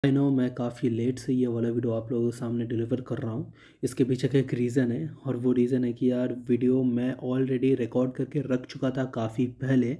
I know मैं काफ़ी late से ये वाला वीडियो आप लोगों के सामने डिलीवर कर रहा हूँ। इसके पीछे का एक रीज़न है और वो रीज़न है कि यार वीडियो मैं ऑलरेडी रिकॉर्ड करके रख चुका था काफ़ी पहले।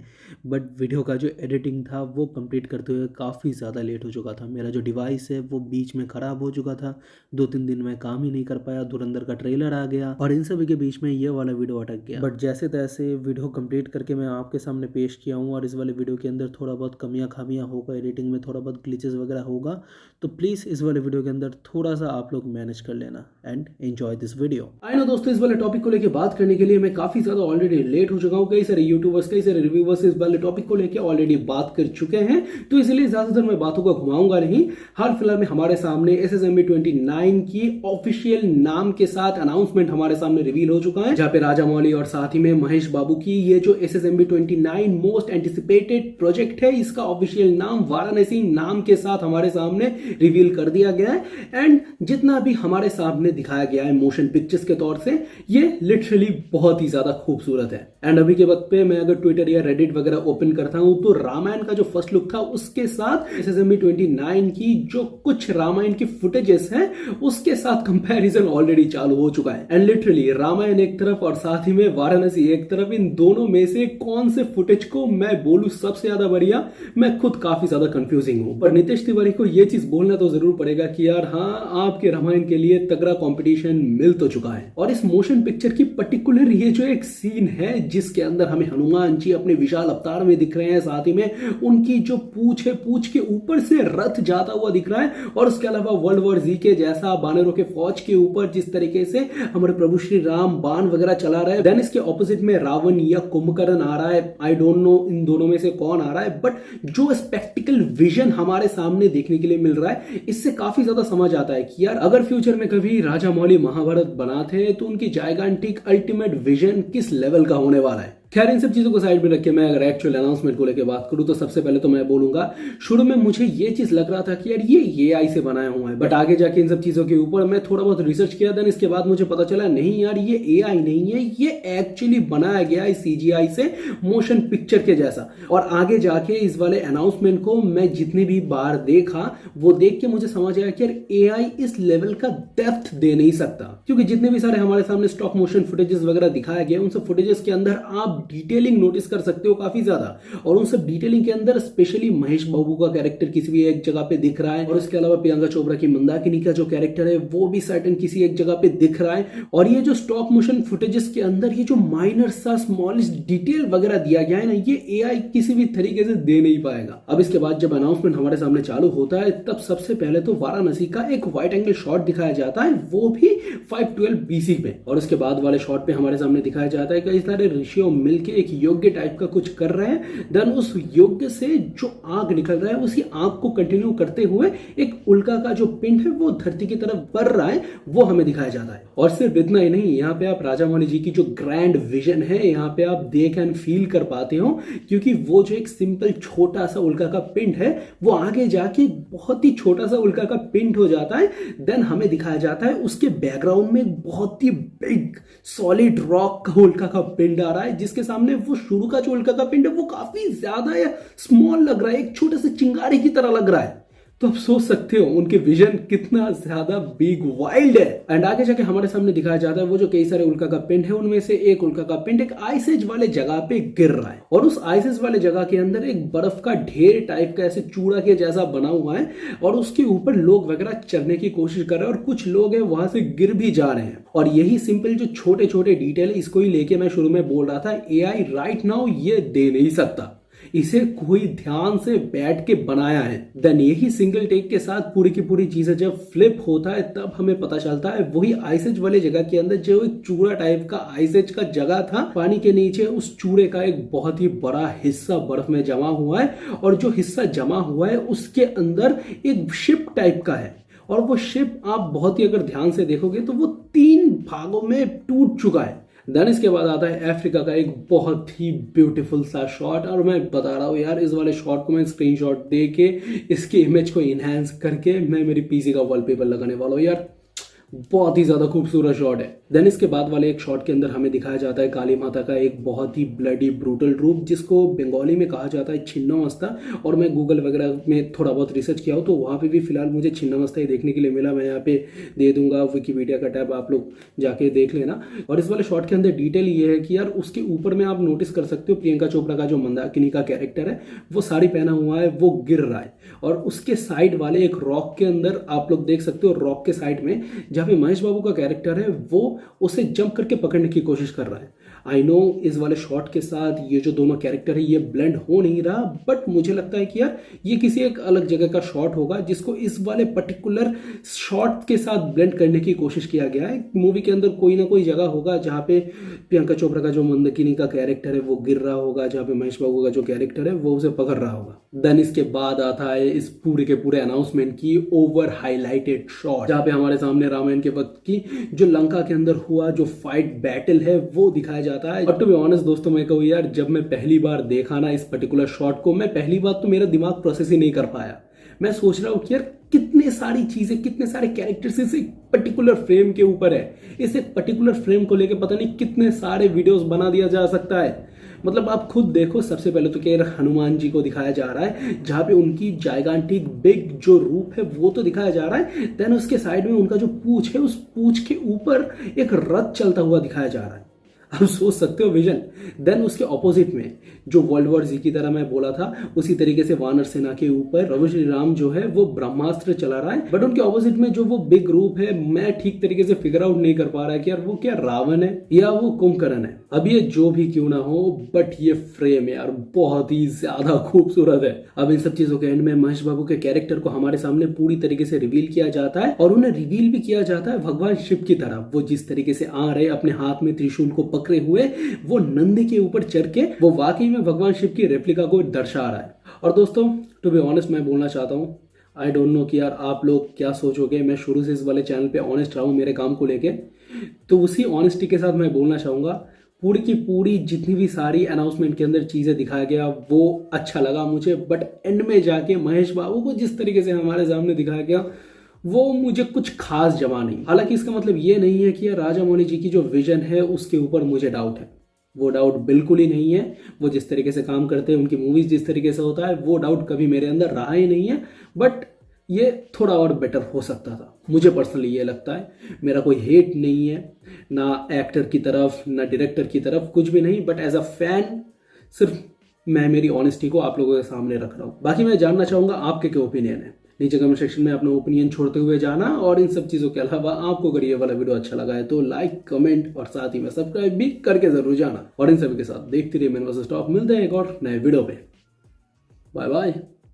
बट वीडियो का जो एडिटिंग था वो कंप्लीट करते हुए काफ़ी ज़्यादा लेट हो चुका था। मेरा जो डिवाइस है वो बीच में ख़राब हो चुका था। 2-3 दिन में काम ही नहीं कर पाया। धुरंधर का ट्रेलर आ गया और इन सभी के बीच में ये वाला वीडियो अटक गया। बट जैसे तैसे वीडियो कंप्लीट करके मैं आपके सामने पेश किया हूँ और इस वाले वीडियो के अंदर थोड़ा बहुत कमियाँ खामियाँ होगा, एडिटिंग में थोड़ा बहुत ग्लिचेस वगैरह होगा, तो प्लीज़ इस वाले वीडियो के अंदर थोड़ा सा आप लोग मैनेज कर लेना and enjoy this video. I know दोस्तों, इस वाले टॉपिक को लेकर बात करने के लिए मैं काफी ज्यादा ऑलरेडी लेट हो चुका हूँ। कई सारे यूट्यूबर्स, कई सारे रिव्यूवर्स इस वाले टॉपिक को लेकर ऑलरेडी बात कर चुके हैं, तो इसलिए ज्यादातर मैं बातों को घुमाऊंगा नहीं। हाल फिलहाल में हमारे सामने SSMB 29 की ऑफिशियल नाम के साथ अनाउंसमेंट हमारे सामने रिवील हो चुका है, जहां पे राजा मौली और साथ ही में महेश बाबू की ये जो SSMB 29 मोस्ट एंटिसिपेटेड प्रोजेक्ट है, इसका ऑफिशियल नाम वाराणसी नाम के साथ हमारे सामने रिवील कर दिया गया है। एंड जितना भी हमारे सामने दिखाया गया है मोशन पिक्चर्स के तौर से, ये लिटरली बहुत ही ज्यादा खूबसूरत है। एंड अभी के वक्त पे मैं अगर ट्विटर या रेडिट वगैरह ओपन करता हूं तो रामायण का जो फर्स्ट लुक था उसके साथ SSMB 29 की जो कुछ रामायण की फुटेजेस हैं उसके साथ कंपैरिजन ऑलरेडी चालू हो चुका है। एंड लिटरली रामायण एक तरफ और साथ ही में वाराणसी एक तरफ, इन दोनों में से कौन से फुटेज को मैं बोलूं सबसे ज्यादा बढ़िया, मैं खुद काफी ज्यादा कंफ्यूजिंग हूं। पर नितेश तिवारी को यह चीज बोलना तो जरूर पड़ेगा कि यार हाँ, आपके रामायण के लिए तगड़ा कंपटीशन मिल तो चुका है। और इस मोशन पिक्चर की पर्टिकुलर ये जो एक सीन है जिसके अंदर हमें हनुमान जी अपने विशाल अवतार में दिख रहे हैं, साथ ही में उनकी जो पूंछ है, पूंछ के ऊपर से रथ जाता हुआ दिख रहा है, और उसके अलावा वर्ल्ड वॉर जी के जैसा बानरों के फौज के ऊपर जिस तरीके से हमारे प्रभु श्री राम बाण वगैरह चला रहे हैं, देन इसके ऑपोजिट में रावण या कुंभकर्ण आ रहा है। आई डोंट नो इन दोनों में से कौन आ रहा है, बट जो स्पेक्टिकल विजन हमारे सामने देखने के लिए मिल रहा है, इससे काफी ज्यादा समझ आता है कि यार अगर फ्यूचर में कभी राजा मौली महाभारत बनाते हैं तो उनकी जायगांटिक अल्टीमेट विजन किस लेवल का होने वाला है। खैर, इन सब चीजों को साइड में रख के मैं अगर एक्चुअल अनाउंसमेंट को लेकर बात करूं तो सबसे पहले तो मैं बोलूंगा, शुरू में मुझे ये चीज लग रहा था कि यार ये AI से बनाया हुआ है, बट आगे जाके इन सब चीजों के ऊपर मैं थोड़ा बहुत रिसर्च किया, देन इसके बाद मुझे पता चला नहीं यार ये AI नहीं है, ये एक्चुअली बनाया गया है CGI से मोशन पिक्चर के जैसा। और आगे जाके इस वाले अनाउंसमेंट को मैं जितनी भी बार देखा वो देख के मुझे समझ आया कि यार AI इस लेवल का डेप्थ दे नहीं सकता, क्योंकि जितने भी सारे हमारे सामने स्टॉक मोशन फुटेजेस वगैरह दिखाया गया उन सब फुटेजेस के अंदर आप डिटेलिंग नोटिस कर सकते हो काफी ज्यादा, और उन सब डिटेलिंग के अंदर स्पेशली महेश बाबू का कैरेक्टर किसी भी एक जगह पे दिख रहा है, और उसके अलावा प्रियंका चोपड़ा की मंदाकिनी का जो कैरेक्टर है वो भी सर्टेन किसी एक जगह पे दिख रहा है। और ये जो स्टॉक मोशन फुटेजेस के अंदर ये जो माइनर सा स्मॉलेस्ट डिटेल वगैरह दिया गया है ना, ये AI किसी भी तरीके से दे नहीं पाएगा। अब इसके बाद जब अनाउंसमेंट हमारे सामने चालू होता है तब सबसे पहले तो वाराणसी का एक वाइड एंगल शॉट दिखाया जाता है, वो भी 512 BC पे, और उसके बाद वाले शॉट पे हमारे सामने दिखाया जाता है कई सारे ऋषियों मिलके एक योग्य टाइप का कुछ कर रहे हैं। देन उस योग्य से जो आग निकल रहा है उसी आग को कंटिन्यू करते हुए एक उल्का का जो पिंड है वो धरती की तरफ बढ़ रहा है, वो हमें दिखाया जाता है। और सिर्फ इतना ही नहीं, यहाँ पे आप राजा मौली जी की जो ग्रैंड विजन है यहाँ पे आप देख एंड फील कर पाते हो, क्योंकि वो जो एक सिंपल छोटा सा उल्का का पिंड है वो आगे जाके बहुत ही छोटा सा उल्का का पिंड हो जाता है। देन हमें दिखाया जाता है उसके बैकग्राउंड में एक बहुत ही बिग सॉलिड रॉक का उल्का का पिंड आ रहा है, जिसके सामने वो शुरू का जो उल्का का पिंड है वो काफी ज्यादा या स्मॉल लग रहा है, एक छोटे से चिंगारी की तरह लग रहा है। तो आप सोच सकते हो उनके विजन कितना ज्यादा बिग वाइल्ड है। एंड आगे जाके हमारे सामने दिखाया जाता है वो जो कई सारे उल्का का पिंड है उनमें से एक उल्का का पिंड एक आइस एज वाले जगह पे गिर रहा है, और उस आइस एज वाले जगह के अंदर एक बर्फ का ढेर टाइप का ऐसे चूड़ा के जैसा बना हुआ है, और उसके ऊपर लोग वगैरह चढ़ने की कोशिश कर रहे हैं, और कुछ लोग हैं वहां से गिर भी जा रहे हैं। और यही सिंपल जो छोटे छोटे डिटेल इसको ही लेके मैं शुरू में बोल रहा था AI राइट नाउ ये दे नहीं सकता, इसे कोई ध्यान से बैठ के बनाया है। देन यही सिंगल टेक के साथ पूरी की पूरी चीजें जब फ्लिप होता है तब हमें पता चलता है वही आइसेज वाले जगह के अंदर जो एक चूड़ा टाइप का आइसेज का जगह था, पानी के नीचे उस चूड़े का एक बहुत ही बड़ा हिस्सा बर्फ में जमा हुआ है, और जो हिस्सा जमा हुआ है उसके अंदर एक शिप टाइप का है, और वो शिप आप बहुत ही अगर ध्यान से देखोगे तो वो 3 भागों में टूट चुका है। देन इसके बाद आता है अफ्रीका का एक बहुत ही ब्यूटीफुल सा शॉट, और मैं बता रहा हूँ यार इस वाले शॉट को मैं स्क्रीनशॉट दे के इसके इमेज को इनहेंस करके मैं मेरी PC का वॉलपेपर लगाने वाला हूँ। यार बहुत ही ज़्यादा खूबसूरत शॉट है। देन इसके बाद वाले एक शॉट के अंदर हमें दिखाया जाता है काली माता का एक बहुत ही ब्लडी ब्रूटल रूप, जिसको बंगाली में कहा जाता है छिन्नमस्ता। और मैं गूगल वगैरह में थोड़ा बहुत रिसर्च किया हूँ तो वहाँ पे भी फिलहाल मुझे छिन्नमस्ता ही देखने के लिए मिला। मैं यहाँ पे दे दूंगा विकिपीडिया का टैब, आप लोग जाके देख लेना। और इस वाले शॉट के अंदर डिटेल ये है कि यार उसके ऊपर में आप नोटिस कर सकते हो प्रियंका चोपड़ा का जो मंदाकिनी का कैरेक्टर है वो साड़ी पहना हुआ है, वो गिर रहा है। और उसके साइड वाले एक रॉक के अंदर आप लोग देख सकते हो, रॉक के साइड में जहाँ पे महेश बाबू का कैरेक्टर है वो उसे जंप करके पकड़ने की कोशिश कर रहा है। आई नो इस वाले शॉट के साथ ये जो दोनों कैरेक्टर है ये ब्लेंड हो नहीं रहा, बट मुझे लगता है कि यार ये किसी एक अलग जगह का शॉट होगा जिसको इस वाले पर्टिकुलर शॉट के साथ ब्लेंड करने की कोशिश किया गया है। मूवी के अंदर कोई ना कोई जगह होगा जहाँ पे प्रियंका चोपड़ा का जो मंदाकिनी का कैरेक्टर है वो गिर रहा होगा, जहाँ पे महेश बाबू का जो कैरेक्टर है वो उसे पकड़ रहा होगा। देन इसके बाद आता है इस पूरे के पूरे अनाउंसमेंट की ओवर हाईलाइटेड शॉट, जहाँ पे हमारे सामने रामायण के वक्त की जो लंका के अंदर हुआ जो फाइट बैटल है वो दिखाया जाता है। और टू बी ऑनेस्ट दोस्तों मैं कहूँ यार, जब मैं पहली बार देखा ना इस पर्टिकुलर शॉट को, मैं पहली बार तो मेरा दिमाग प्रोसेस ही नहीं कर पाया। मैं सोच रहा हूँ कि यार कितने सारी चीजें, कितने सारे कैरेक्टर्स इस एक पर्टिकुलर फ्रेम के ऊपर है। इस एक पर्टिकुलर फ्रेम को लेकर पता नहीं कितने सारे वीडियोस बना दिया जा सकता है। मतलब आप खुद देखो, सबसे पहले तो क्या हनुमान जी को दिखाया जा रहा है जहाँ पे उनकी जाइगांटिक बिग जो रूप है वो तो दिखाया जा रहा है। देन उसके साइड में उनका जो पूंछ है, उस पूंछ के ऊपर एक रथ चलता हुआ दिखाया जा रहा है। आप सोच सकते हो विजन। देन उसके ऑपोजिट में जो वर्ल्ड वॉर जी की तरह मैं बोला था, उसी तरीके से वानर सेना के ऊपर प्रभु श्री राम जो है वो ब्रह्मास्त्र चला रहा है। बट उनके ऑपोजिट में जो वो बिग रूप है, मैं ठीक तरीके से फिगर आउट नहीं कर पा रहा है कि यार वो क्या रावण है या वो कुंभकर्ण है। अब ये जो भी क्यों ना हो, बट ये फ्रेम यार बहुत ही ज्यादा खूबसूरत है। अब इन सब चीजों के एंड में महेश बाबू के कैरेक्टर को हमारे सामने पूरी तरीके से रिवील किया जाता है, और उन्हें रिवील भी किया जाता है भगवान शिव की तरह। वो जिस तरीके से आ रहे अपने हाथ में त्रिशूल को पकड़े हुए, वो नंदी के ऊपर चढ़ के वो वाकई में भगवान शिव की रेप्लिका को दर्शा रहा है। और दोस्तों टू बी ऑनेस्ट मैं बोलना चाहता हूँ, आई डोंट नो कि यार आप लोग क्या सोचोगे। मैं शुरू से इस वाले चैनल पे ऑनेस्ट रहा हूँ मेरे काम को लेके, तो उसी ऑनेस्टी के साथ मैं बोलना चाहूँगा पूरी की पूरी जितनी भी सारी अनाउंसमेंट के अंदर चीज़ें दिखाया गया वो अच्छा लगा मुझे। बट एंड में जाके महेश बाबू को जिस तरीके से हमारे सामने दिखाया गया वो मुझे कुछ खास जमा नहीं। हालांकि इसका मतलब ये नहीं है कि यार राजा मौली जी की जो विजन है उसके ऊपर मुझे डाउट है, वो डाउट बिल्कुल ही नहीं है। वो जिस तरीके से काम करते हैं, उनकी मूवीज जिस तरीके से होता है, वो डाउट कभी मेरे अंदर रहा ही नहीं है। बट ये थोड़ा और बेटर हो सकता था, मुझे पर्सनली ये लगता है। मेरा कोई हेट नहीं है, ना एक्टर की तरफ ना डायरेक्टर की तरफ, कुछ भी नहीं। बट एज अ फैन सिर्फ मैं मेरी ऑनेस्टी को आप लोगों के सामने रख रहा हूँ। बाकी मैं जानना चाहूँगा आपके क्या ओपिनियन है, नीचे कमेंट सेक्शन में अपना ओपिनियन छोड़ते हुए जाना। और इन सब चीज़ों के अलावा आपको अगर ये वाला वीडियो अच्छा लगा है तो लाइक कमेंट और साथ ही में सब्सक्राइब भी करके जरूर जाना। और इन सभी के साथ देखते रहिए मेन वर्सेस टॉप। मिलते हैं एक और नए वीडियो पे। Bye bye.